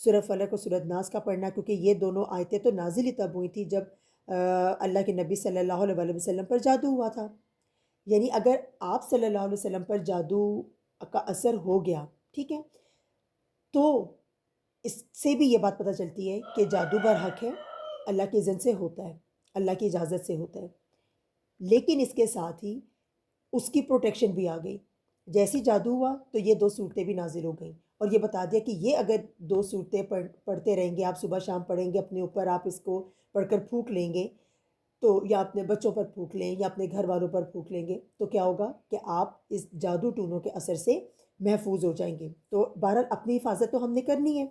سورہ فلق اور سورہ ناس کا پڑھنا، کیونکہ یہ دونوں آیتیں تو نازل ہی تب ہوئی تھی جب اللہ کے نبی صلی اللہ علیہ وسلم پر جادو ہوا تھا۔ یعنی اگر آپ صلی اللہ علیہ وسلم پر جادو کا اثر ہو گیا، ٹھیک ہے، تو اس سے بھی یہ بات پتہ چلتی ہے کہ جادو برحق ہے، اللہ کے اذن سے ہوتا ہے، اللہ کی اجازت سے ہوتا ہے، لیکن اس کے ساتھ ہی اس کی پروٹیکشن بھی آ گئی۔ جیسی جادو ہوا تو یہ دو صورتیں بھی نازل ہو گئیں، اور یہ بتا دیا کہ یہ اگر دو صورتیں پڑھتے رہیں گے، آپ صبح شام پڑھیں گے اپنے اوپر، آپ اس کو پڑھ کر پھونک لیں گے تو، یا اپنے بچوں پر پھونک لیں یا اپنے گھر والوں پر پھونک لیں گے، تو کیا ہوگا کہ آپ اس جادو ٹونوں کے اثر سے محفوظ ہو جائیں گے۔ تو بہرحال اپنی حفاظت تو ہم نے کرنی ہے۔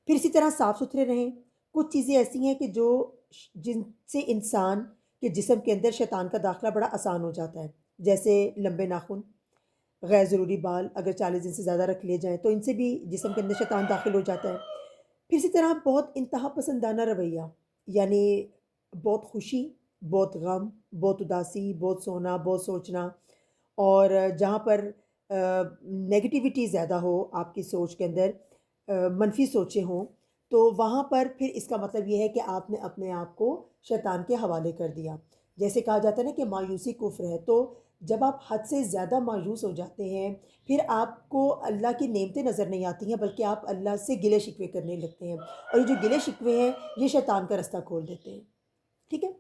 پھر اسی طرح صاف ستھرے رہیں۔ کچھ چیزیں ایسی ہیں کہ جن سے انسان کے جسم کے اندر شیطان کا داخلہ بڑا آسان ہو جاتا ہے، جیسے لمبے ناخن، غیر ضروری بال اگر 40 دن سے زیادہ رکھ لیے جائیں تو ان سے بھی جسم کے اندر شیطان داخل ہو جاتا ہے۔ پھر اسی طرح بہت انتہا پسندانہ رویہ، یعنی بہت خوشی، بہت غم، بہت اداسی، بہت سونا، بہت سوچنا، اور جہاں پر نیگیٹیوٹی زیادہ ہو آپ کی سوچ کے اندر، منفی سوچیں ہوں، تو وہاں پر پھر اس کا مطلب یہ ہے کہ آپ نے اپنے آپ کو شیطان کے حوالے کر دیا۔ جیسے کہا جاتا ہے نا کہ مایوسی کفر ہے، تو جب آپ حد سے زیادہ مایوس ہو جاتے ہیں، پھر آپ کو اللہ کی نعمتیں نظر نہیں آتی ہیں، بلکہ آپ اللہ سے گلے شکوے کرنے لگتے ہیں، اور یہ جو گلے شکوے ہیں یہ شیطان کا رستہ کھول دیتے ہیں، ٹھیک ہے؟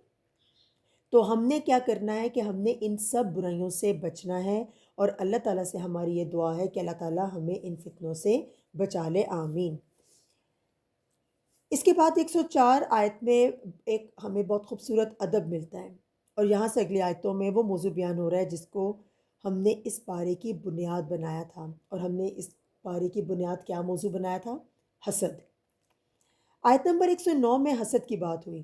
تو ہم نے کیا کرنا ہے کہ ہم نے ان سب برائیوں سے بچنا ہے، اور اللہ تعالیٰ سے ہماری یہ دعا ہے کہ اللہ تعالیٰ ہمیں ان فتنوں سے بچا لے، آمین۔ اس کے بعد 104 آیت میں ایک ہمیں بہت خوبصورت ادب ملتا ہے، اور یہاں سے اگلی آیتوں میں وہ موضوع بیان ہو رہا ہے جس کو ہم نے اس پارے کی بنیاد بنایا تھا، اور ہم نے اس پارے کی بنیاد کیا موضوع بنایا تھا؟ حسد۔ آیت نمبر 109 میں حسد کی بات ہوئی۔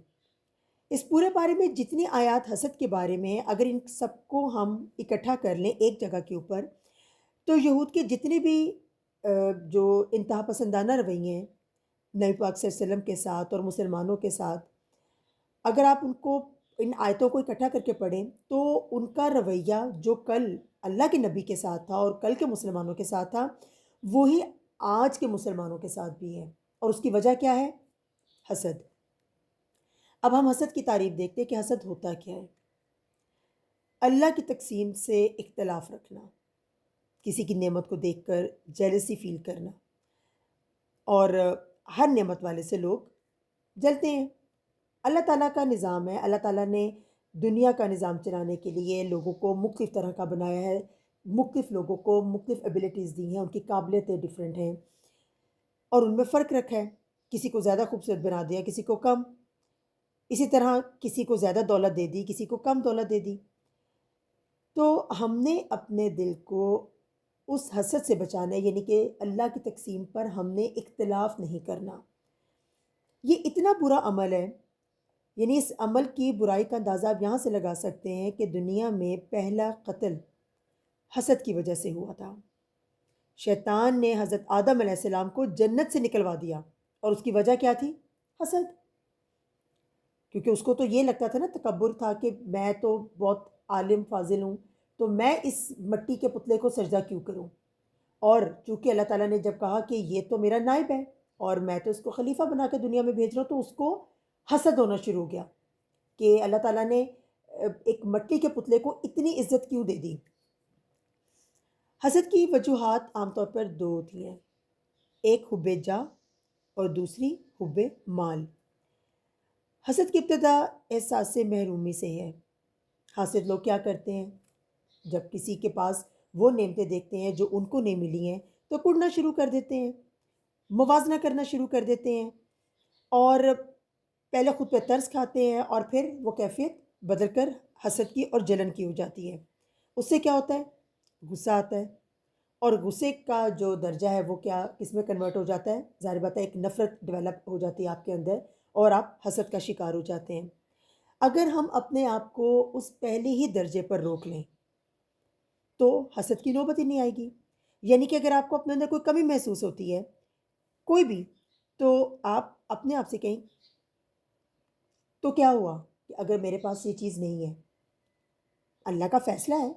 اس پورے پارے میں جتنی آیات حسد کے بارے میں ہیں، اگر ان سب کو ہم اکٹھا کر لیں ایک جگہ کے اوپر، تو یہود کے جتنے بھی جو انتہا پسندانہ رویے ہیں نبی پاک صلی اللہ علیہ وسلم کے ساتھ اور مسلمانوں کے ساتھ، اگر آپ ان آیتوں کو اکٹھا کر کے پڑھیں تو ان کا رویہ جو کل اللہ کے نبی کے ساتھ تھا اور کل کے مسلمانوں کے ساتھ تھا، وہی آج کے مسلمانوں کے ساتھ بھی ہے، اور اس کی وجہ کیا ہے؟ حسد۔ اب ہم حسد کی تعریف دیکھتے ہیں کہ حسد ہوتا کیا ہے۔ اللہ کی تقسیم سے اختلاف رکھنا، کسی کی نعمت کو دیکھ کر جیلسی فیل کرنا، اور ہر نعمت والے سے لوگ جلتے ہیں۔ اللہ تعالیٰ کا نظام ہے، اللہ تعالیٰ نے دنیا کا نظام چلانے کے لیے لوگوں کو مختلف طرح کا بنایا ہے، مختلف لوگوں کو مختلف ایبیلٹیز دی ہیں، ان کی قابلیتیں ڈیفرنٹ ہیں، اور ان میں فرق رکھا ہے۔ کسی کو زیادہ خوبصورت بنا دیا، کسی کو کم، اسی طرح کسی کو زیادہ دولت دے دی، کسی کو کم دولت دے دی۔ تو ہم نے اپنے دل کو اس حسد سے بچانا ہے، یعنی کہ اللہ کی تقسیم پر ہم نے اختلاف نہیں کرنا۔ یہ اتنا برا عمل ہے، یعنی اس عمل کی برائی کا اندازہ آپ یہاں سے لگا سکتے ہیں کہ دنیا میں پہلا قتل حسد کی وجہ سے ہوا تھا۔ شیطان نے حضرت آدم علیہ السلام کو جنت سے نکلوا دیا، اور اس کی وجہ کیا تھی؟ حسد۔ کیونکہ اس کو تو یہ لگتا تھا نا، تکبر تھا کہ میں تو بہت عالم فاضل ہوں، تو میں اس مٹی کے پتلے کو سجدہ کیوں کروں؟ اور چونکہ اللہ تعالیٰ نے جب کہا کہ یہ تو میرا نائب ہے اور میں تو اس کو خلیفہ بنا کے دنیا میں بھیج رہا ہوں، تو اس کو حسد ہونا شروع ہو گیا کہ اللہ تعالیٰ نے ایک مٹی کے پتلے کو اتنی عزت کیوں دے دی۔ حسد کی وجوہات عام طور پر دو ہوتی ہیں، ایک حب جاہ اور دوسری حب مال۔ حسد کی ابتدا احساس محرومی سے ہے۔ حاسد لوگ کیا کرتے ہیں؟ جب کسی کے پاس وہ نعمتیں دیکھتے ہیں جو ان کو نہیں ملی ہیں تو کڑنا شروع کر دیتے ہیں، موازنہ کرنا شروع کر دیتے ہیں، اور پہلے خود پہ ترس کھاتے ہیں، اور پھر وہ کیفیت بدل کر حسد کی اور جلن کی ہو جاتی ہے۔ اس سے کیا ہوتا ہے؟ غصہ آتا ہے، اور غصے کا جو درجہ ہے وہ کس میں کنورٹ ہو جاتا ہے؟ ظاہر بات ہے ایک نفرت ڈیولپ ہو جاتی ہے آپ کے اندر، اور آپ حسد کا شکار ہو جاتے ہیں۔ اگر ہم اپنے آپ کو اس پہلے ہی درجے پر روک لیں تو حسد کی نوبت ہی نہیں آئے گی۔ یعنی کہ اگر آپ کو اپنے اندر کوئی کمی محسوس ہوتی ہے، کوئی بھی، تو آپ اپنے آپ سے کہیں تو کیا ہوا کہ اگر میرے پاس یہ چیز نہیں ہے؟ اللہ کا فیصلہ ہے،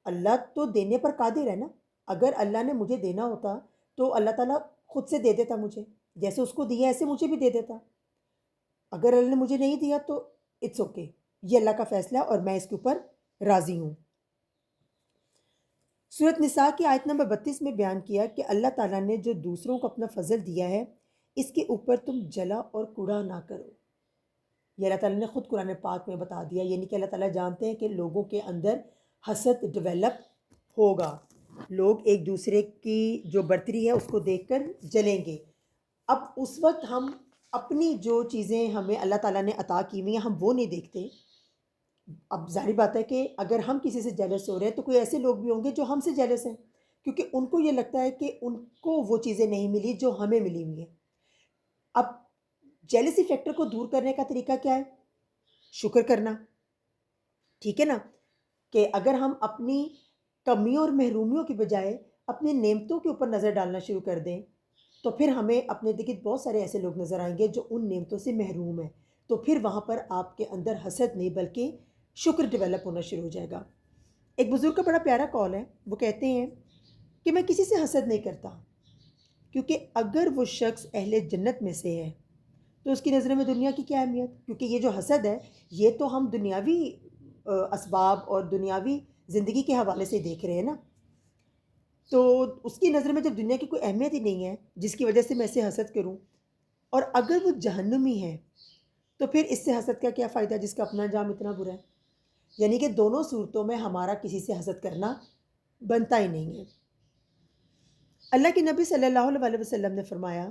اللہ تو دینے پر قادر ہے نا۔ اگر اللہ نے مجھے دینا ہوتا تو اللہ تعالیٰ خود سے دے دیتا مجھے، جیسے اس کو دیا ایسے مجھے بھی دے دیتا. اگر اللہ نے مجھے نہیں دیا تو اٹس اوکے، یہ اللہ کا فیصلہ ہے اور میں اس کے اوپر راضی ہوں. سورۃ نساء کی آیت نمبر 32 میں بیان کیا کہ اللہ تعالیٰ نے جو دوسروں کو اپنا فضل دیا ہے اس کے اوپر تم جلا اور کوڑا نہ کرو. یہ اللہ تعالیٰ نے خود قرآن پاک میں بتا دیا، یعنی کہ اللہ تعالیٰ جانتے ہیں کہ لوگوں کے اندر حسد ڈیولپ ہوگا، لوگ ایک دوسرے کی جو برتری ہے اس کو دیکھ کر جلیں گے. اب اس وقت ہم اپنی جو چیزیں ہمیں اللہ تعالیٰ نے عطا کی ہوئی ہیں ہم وہ نہیں دیکھتے. اب ظاہر بات ہے کہ اگر ہم کسی سے جیلس ہو رہے ہیں تو کوئی ایسے لوگ بھی ہوں گے جو ہم سے جیلس ہیں، کیونکہ ان کو یہ لگتا ہے کہ ان کو وہ چیزیں نہیں ملی جو ہمیں ملی ہوئی ہیں. اب جیلسی فیکٹر کو دور کرنے کا طریقہ کیا ہے؟ شکر کرنا. ٹھیک ہے نا، کہ اگر ہم اپنی کمیوں اور محرومیوں کی بجائے اپنی نعمتوں کے اوپر نظر ڈالنا شروع کر دیں تو پھر ہمیں اپنے دیکھیں بہت سارے ایسے لوگ نظر آئیں گے جو ان نعمتوں سے محروم ہیں. تو پھر وہاں پر آپ کے اندر حسد نہیں بلکہ شکر ڈیولپ ہونا شروع ہو جائے گا. ایک بزرگ کا بڑا پیارا کال ہے، وہ کہتے ہیں کہ میں کسی سے حسد نہیں کرتا، کیونکہ اگر وہ شخص اہل جنت میں سے ہے تو اس کی نظر میں دنیا کی کیا اہمیت، کیونکہ یہ جو حسد ہے یہ تو ہم دنیاوی اسباب اور دنیاوی زندگی کے حوالے سے دیکھ رہے ہیں نا. تو اس کی نظر میں جب دنیا کی کوئی اہمیت ہی نہیں ہے جس کی وجہ سے میں اسے حسد کروں، اور اگر وہ جہنمی ہے تو پھر اس سے حسد کا کیا فائدہ جس کا اپنا انجام اتنا برا ہے. یعنی کہ دونوں صورتوں میں ہمارا کسی سے حسد کرنا بنتا ہی نہیں ہے. اللہ کے نبی صلی اللہ علیہ وسلم نے فرمایا،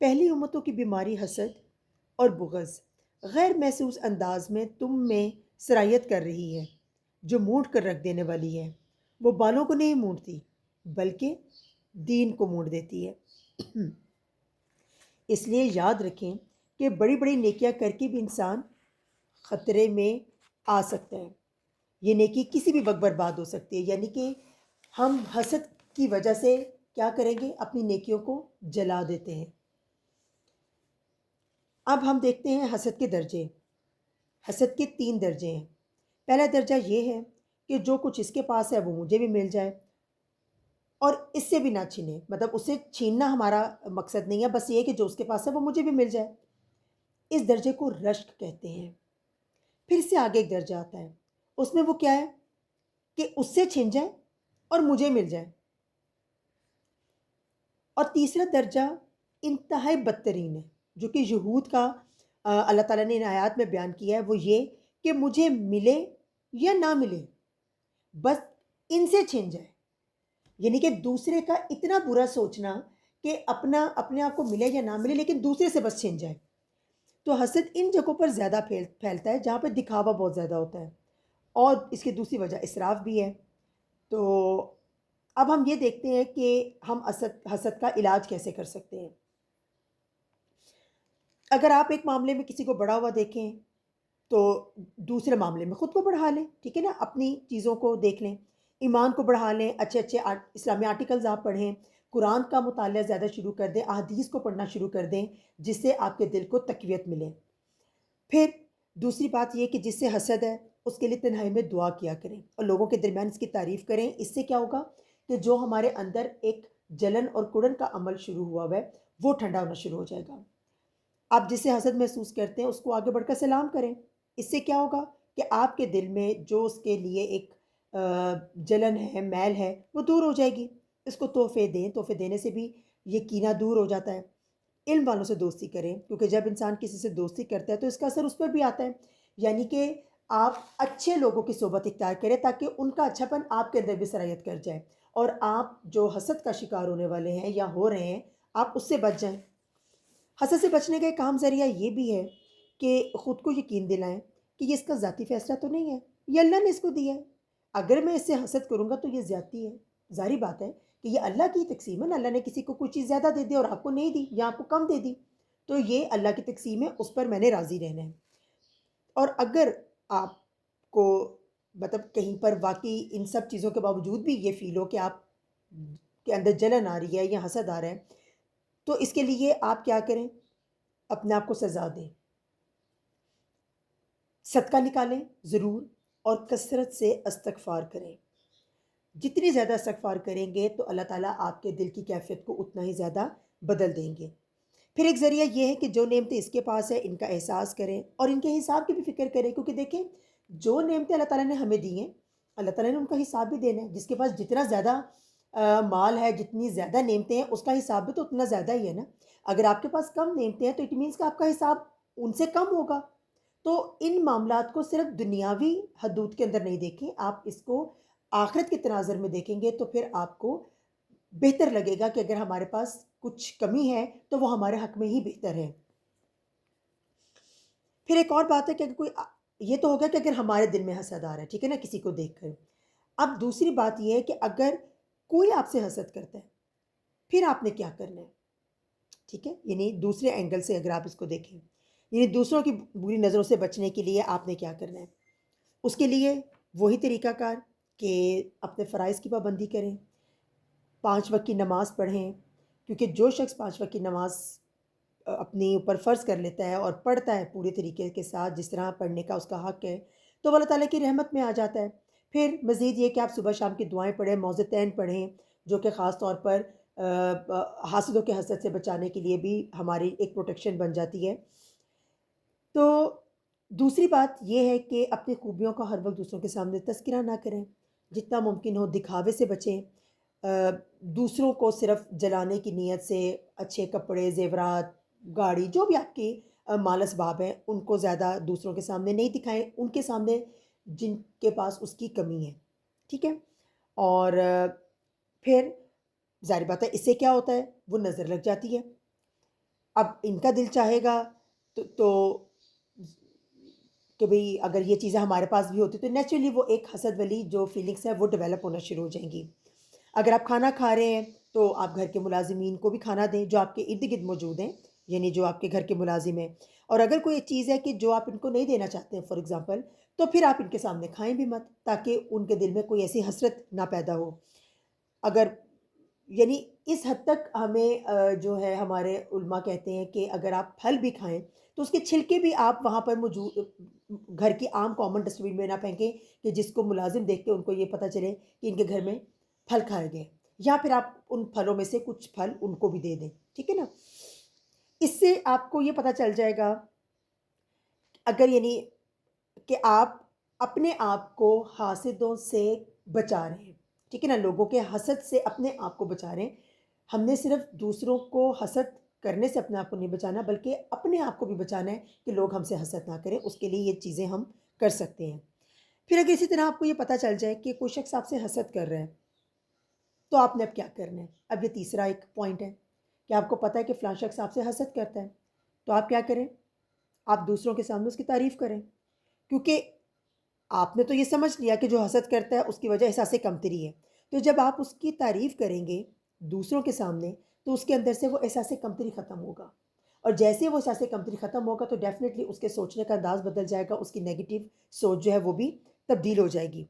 پہلی امتوں کی بیماری حسد اور بغض غیر محسوس انداز میں تم میں سرایت کر رہی ہے، جو مونڈ کر رکھ دینے والی ہے. وہ بالوں کو نہیں مونڈتی بلکہ دین کو مونڈ دیتی ہے. اس لیے یاد رکھیں کہ بڑی بڑی نیکیاں کر کے بھی انسان خطرے میں آ سکتا ہے. یہ نیکی کسی بھی وقت برباد ہو سکتی ہے. یعنی کہ ہم حسد کی وجہ سے کیا کریں گے؟ اپنی نیکیوں کو جلا دیتے ہیں. اب ہم دیکھتے ہیں حسد کے درجے. حسد کے 3 درجے ہیں. پہلا درجہ یہ ہے کہ جو کچھ اس کے پاس ہے وہ مجھے بھی مل جائے اور اس سے بھی نہ چھینے. مطلب اسے چھیننا ہمارا مقصد نہیں ہے، بس یہ کہ جو اس کے پاس ہے وہ مجھے بھی مل جائے. اس درجے کو رشک کہتے ہیں. پھر اس سے آگے ایک درجہ آتا ہے، اس میں وہ کیا ہے کہ اس سے چھن جائے اور مجھے مل جائے. اور تیسرا درجہ انتہائی بدترین ہے، جو کہ یہود کا اللہ تعالیٰ نے ان آیات میں بیان کیا ہے. وہ یہ کہ مجھے ملے یا نہ ملے بس ان سے چھن جائے. یعنی کہ دوسرے کا اتنا برا سوچنا کہ اپنے آپ کو ملے یا نہ ملے لیکن دوسرے سے بس چھن جائے. تو حسد ان جگہوں پر زیادہ پھیلتا ہے جہاں پر دکھاوا بہت زیادہ ہوتا ہے، اور اس کی دوسری وجہ اسراف بھی ہے. تو اب ہم یہ دیکھتے ہیں کہ ہم حسد کا علاج کیسے کر سکتے ہیں. اگر آپ ایک معاملے میں کسی کو بڑا ہوا دیکھیں تو دوسرے معاملے میں خود کو بڑھا لیں. ٹھیک ہے نا، اپنی چیزوں کو دیکھ لیں، ایمان کو بڑھا لیں، اچھے اچھے اسلامی آرٹیکلز آپ پڑھیں، قرآن کا مطالعہ زیادہ شروع کر دیں، احادیث کو پڑھنا شروع کر دیں جس سے آپ کے دل کو تقویت ملے. پھر دوسری بات یہ کہ جس سے حسد ہے اس کے لیے تنہائی میں دعا کیا کریں اور لوگوں کے درمیان اس کی تعریف کریں. اس سے کیا ہوگا کہ جو ہمارے اندر ایک جلن اور کڑن کا عمل شروع ہوا ہے وہ ٹھنڈا ہونا شروع ہو جائے گا. آپ جس سے حسد محسوس کرتے ہیں اس کو آگے بڑھ کر سلام کریں. اس سے کیا ہوگا کہ آپ کے دل میں جو اس کے لیے ایک جلن ہے، میل ہے، وہ دور ہو جائے گی. اس کو تحفے دیں، تحفے دینے سے بھی یہ کینہ دور ہو جاتا ہے. علم والوں سے دوستی کریں، کیونکہ جب انسان کسی سے دوستی کرتا ہے تو اس کا اثر اس پر بھی آتا ہے. یعنی کہ آپ اچھے لوگوں کی صحبت اختیار کریں تاکہ ان کا اچھا پن آپ کے اندر بھی سرایت کر جائے اور آپ جو حسد کا شکار ہونے والے ہیں یا ہو رہے ہیں آپ اس سے بچ جائیں. حسد سے بچنے کا ایک عام ذریعہ یہ بھی ہے کہ خود کو یقین دلائیں کہ یہ اس کا ذاتی فیصلہ تو نہیں ہے، یہ اللہ نے اس کو دیا ہے. اگر میں اس سے حسد کروں گا تو یہ زیادتی ہے. ظاہری بات ہے کہ یہ اللہ کی تقسیم ہے نا، اللہ نے کسی کو کوئی چیز زیادہ دے دی اور آپ کو نہیں دی یا آپ کو کم دے دی، تو یہ اللہ کی تقسیم ہے، اس پر میں نے راضی رہنا ہے. اور اگر آپ کو مطلب کہیں پر واقعی ان سب چیزوں کے باوجود بھی یہ فیل ہو کہ آپ کے اندر جلن آ رہی ہے یا حسد آ رہا ہے تو اس کے لیے آپ کیا کریں؟ اپنے آپ کو سزا دیں، صدقہ نکالیں ضرور اور کثرت سے استغفار کریں. جتنی زیادہ استغفار کریں گے تو اللہ تعالیٰ آپ کے دل کی کیفیت کو اتنا ہی زیادہ بدل دیں گے۔ پھر ایک ذریعہ یہ ہے کہ جو نعمتیں اس کے پاس ہے ان کا احساس کریں اور ان کے حساب کی بھی فکر کریں، کیونکہ دیکھیں جو نعمتیں اللہ تعالیٰ نے ہمیں دی ہیں اللہ تعالیٰ نے ان کا حساب بھی دینا ہے۔ جس کے پاس جتنا زیادہ مال ہے، جتنی زیادہ نعمتیں ہیں، اس کا حساب بھی تو اتنا زیادہ ہی ہے نا۔ اگر آپ کے پاس کم نعمتیں ہیں تو اٹ مینس کہ آپ کا حساب ان سے کم ہوگا۔ تو ان معاملات کو صرف دنیاوی حدود کے اندر نہیں دیکھیں، آپ اس کو آخرت کے تناظر میں دیکھیں گے تو پھر آپ کو بہتر لگے گا کہ اگر ہمارے پاس کچھ کمی ہے تو وہ ہمارے حق میں ہی بہتر ہے۔ پھر ایک اور بات ہے کہ اگر کوئی یہ تو ہوگا کہ اگر ہمارے دل میں حسد آ رہا ہے، ٹھیک ہے نا، کسی کو دیکھ کر۔ اب دوسری بات یہ ہے کہ اگر کوئی آپ سے حسد کرتا ہے پھر آپ نے کیا کرنا ہے، ٹھیک ہے، یعنی دوسرے اینگل سے اگر آپ اس کو دیکھیں، یعنی دوسروں کی بری نظروں سے بچنے کے لیے آپ نے کیا کرنا ہے۔ اس کے لیے وہی طریقہ کار کہ اپنے فرائض کی پابندی کریں، 5 وقت کی نماز پڑھیں، کیونکہ جو شخص 5 وقت کی نماز اپنی اوپر فرض کر لیتا ہے اور پڑھتا ہے پورے طریقے کے ساتھ جس طرح پڑھنے کا اس کا حق ہے، تو وہ اللہ تعالیٰ کی رحمت میں آ جاتا ہے۔ پھر مزید یہ کہ آپ صبح شام کی دعائیں پڑھیں، موعظتین پڑھیں، جو کہ خاص طور پر حاسدوں کے حسد سے بچانے کے لیے بھی ہماری ایک پروٹیکشن بن جاتی ہے۔ تو دوسری بات یہ ہے کہ اپنی خوبیوں کا ہر وقت دوسروں کے سامنے تذکرہ نہ کریں، جتنا ممکن ہو دکھاوے سے بچیں، دوسروں کو صرف جلانے کی نیت سے اچھے کپڑے، زیورات، گاڑی، جو بھی آپ کی مال اسباب ہیں ان کو زیادہ دوسروں کے سامنے نہیں دکھائیں، ان کے سامنے جن کے پاس اس کی کمی ہے، ٹھیک ہے۔ اور پھر ظاہر بات ہے اس سے کیا ہوتا ہے، وہ نظر لگ جاتی ہے۔ اب ان کا دل چاہے گا تو کہ بھئی اگر یہ چیزیں ہمارے پاس بھی ہوتی تو نیچرلی وہ ایک حسد والی جو فیلنگس ہے وہ ڈیولپ ہونا شروع ہو جائیں گی۔ اگر آپ کھانا کھا رہے ہیں تو آپ گھر کے ملازمین کو بھی کھانا دیں جو آپ کے ارد گرد موجود ہیں، یعنی جو آپ کے گھر کے ملازم ہیں۔ اور اگر کوئی چیز ہے کہ جو آپ ان کو نہیں دینا چاہتے ہیں فار ایگزامپل، تو پھر آپ ان کے سامنے کھائیں بھی مت، تاکہ ان کے دل میں کوئی ایسی حسرت نہ پیدا ہو۔ اگر یعنی اس حد تک ہمیں جو ہے ہمارے علماء کہتے ہیں کہ اگر آپ پھل بھی کھائیں تو اس کے چھلکے بھی آپ وہاں پر موجود گھر کی عام کامن ڈسٹ بن میں نہ پھینکیں کہ جس کو ملازم دیکھ کے ان کو یہ پتہ چلے کہ ان کے گھر میں پھل کھائے گئے، یا پھر آپ ان پھلوں میں سے کچھ پھل ان کو بھی دے دیں، ٹھیک ہے نا۔ اس سے آپ کو یہ پتہ چل جائے گا اگر یعنی کہ آپ اپنے آپ کو حاسدوں سے بچا رہے ہیں، ٹھیک ہے نا، لوگوں کے حسد سے اپنے آپ کو بچا رہے ہیں۔ ہم نے صرف دوسروں کو حسد کرنے سے اپنے آپ کو نہیں بچانا بلکہ اپنے آپ کو بھی بچانا ہے کہ لوگ ہم سے حسد نہ کریں، اس کے لیے یہ چیزیں ہم کر سکتے ہیں۔ پھر اگر اسی طرح آپ کو یہ پتہ چل جائے کہ کوئی شخص آپ سے حسد کر رہا ہے تو آپ نے اب کیا کرنا ہے۔ اب یہ تیسرا ایک پوائنٹ ہے کہ آپ کو پتہ ہے کہ فلاں شخص آپ سے حسد کرتا ہے، تو آپ کیا کریں، آپ دوسروں کے سامنے اس کی تعریف کریں، کیونکہ آپ نے تو یہ سمجھ لیا کہ جو حسد کرتا ہے اس کی وجہ احساس کمتری ہے، تو جب آپ اس کی تعریف کریں گے دوسروں کے سامنے تو اس کے اندر سے وہ احساس کمتری ختم ہوگا، اور جیسے وہ احساس کمتری ختم ہوگا تو ڈیفینیٹلی اس کے سوچنے کا انداز بدل جائے گا، اس کی نیگیٹو سوچ جو ہے وہ بھی تبدیل ہو جائے گی۔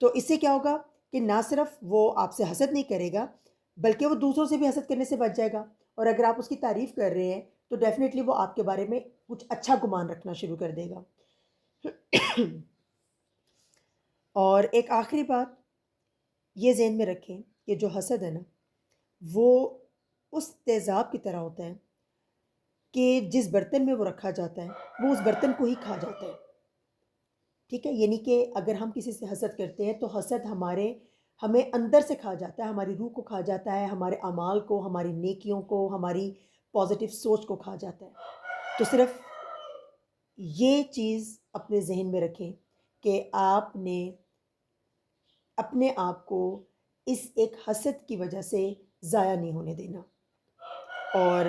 تو اس سے کیا ہوگا کہ نہ صرف وہ آپ سے حسد نہیں کرے گا بلکہ وہ دوسروں سے بھی حسد کرنے سے بچ جائے گا، اور اگر آپ اس کی تعریف کر رہے ہیں تو ڈیفینیٹلی وہ آپ کے بارے میں کچھ اچھا گمان رکھنا شروع کر دے گا۔ اور ایک آخری بات یہ ذہن میں رکھیں کہ جو حسد ہے نا وہ اس تیزاب کی طرح ہوتا ہے کہ جس برتن میں وہ رکھا جاتا ہے وہ اس برتن کو ہی کھا جاتا ہے، ٹھیک ہے، یعنی کہ اگر ہم کسی سے حسد کرتے ہیں تو حسد ہمیں اندر سے کھا جاتا ہے، ہماری روح کو کھا جاتا ہے، ہمارے اعمال کو، ہماری نیکیوں کو، ہماری پازیٹیو سوچ کو کھا جاتا ہے۔ تو صرف یہ چیز اپنے ذہن میں رکھیں کہ آپ نے اپنے آپ کو اس ایک حسد کی وجہ سے ضائع نہیں ہونے دینا۔ اور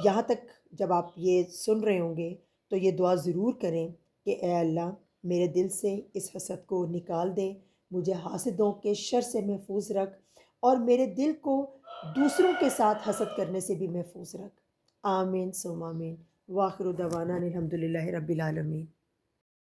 یہاں تک جب آپ یہ سن رہے ہوں گے تو یہ دعا ضرور کریں کہ اے اللہ میرے دل سے اس حسد کو نکال دے، مجھے حاسدوں کے شر سے محفوظ رکھ، اور میرے دل کو دوسروں کے ساتھ حسد کرنے سے بھی محفوظ رکھ۔ آمین ثم آمین۔ وآخر دعوانا الحمد للہ رب العالمین۔